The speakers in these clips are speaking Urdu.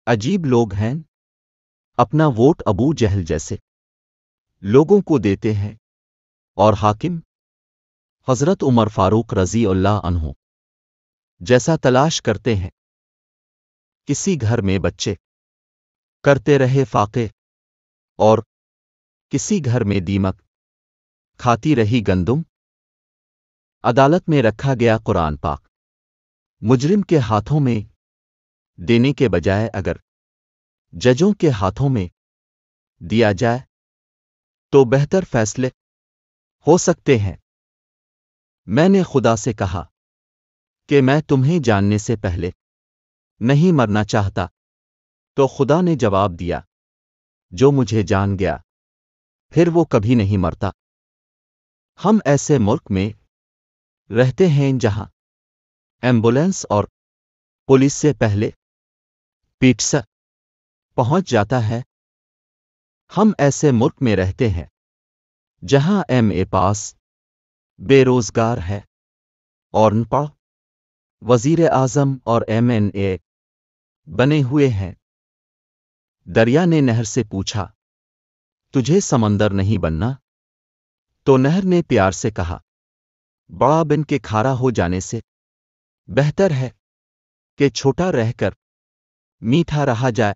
عجیب لوگ ہیں، اپنا ووٹ ابو جہل جیسے لوگوں کو دیتے ہیں اور حاکم حضرت عمر فاروق رضی اللہ عنہ جیسا تلاش کرتے ہیں۔ کسی گھر میں بچے کرتے رہے فاقے اور کسی گھر میں دیمک کھاتی رہی گندم۔ عدالت میں رکھا گیا قرآن پاک، مجرم کے ہاتھوں میں دینے کے بجائے اگر ججوں کے ہاتھوں میں دیا جائے تو بہتر فیصلے ہو سکتے ہیں۔ میں نے خدا سے کہا کہ میں تمہیں جاننے سے پہلے نہیں مرنا چاہتا، تو خدا نے جواب دیا جو مجھے جان گیا پھر وہ کبھی نہیں مرتا۔ ہم ایسے ملک میں رہتے ہیں جہاں ایمبولینس اور پولیس سے پہلے پیٹسا پہنچ جاتا ہے۔ ہم ایسے ملک میں رہتے ہیں جہاں ایم اے پاس بے روزگار ہے اور ان پڑھ وزیر اعظم اور ایم این اے بنے ہوئے ہیں۔ دریا نے نہر سے پوچھا تجھے سمندر نہیں بننا؟ تو نہر نے پیار سے کہا بڑا بن کے کھارا ہو جانے سے بہتر ہے کہ چھوٹا رہ کر میٹھا رہا جائے۔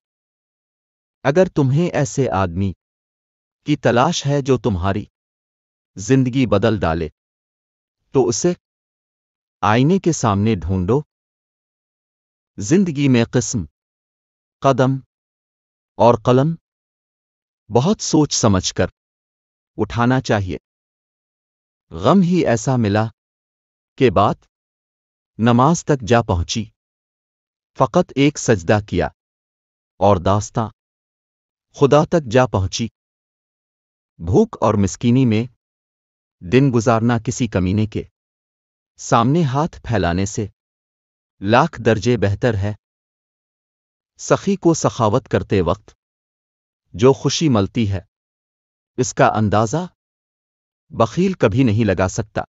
اگر تمہیں ایسے آدمی کی تلاش ہے جو تمہاری زندگی بدل ڈالے تو اسے آئینے کے سامنے ڈھونڈو۔ زندگی میں قسم قدم اور قلم بہت سوچ سمجھ کر اٹھانا چاہیے۔ غم ہی ایسا ملا کہ بات نماز تک جا پہنچی، فقط ایک سجدہ کیا اور داستاں خدا تک جا پہنچی۔ بھوک اور مسکینی میں دن گزارنا کسی کمینے کے سامنے ہاتھ پھیلانے سے لاکھ درجے بہتر ہے۔ سخی کو سخاوت کرتے وقت جو خوشی ملتی ہے اس کا اندازہ بخیل کبھی نہیں لگا سکتا۔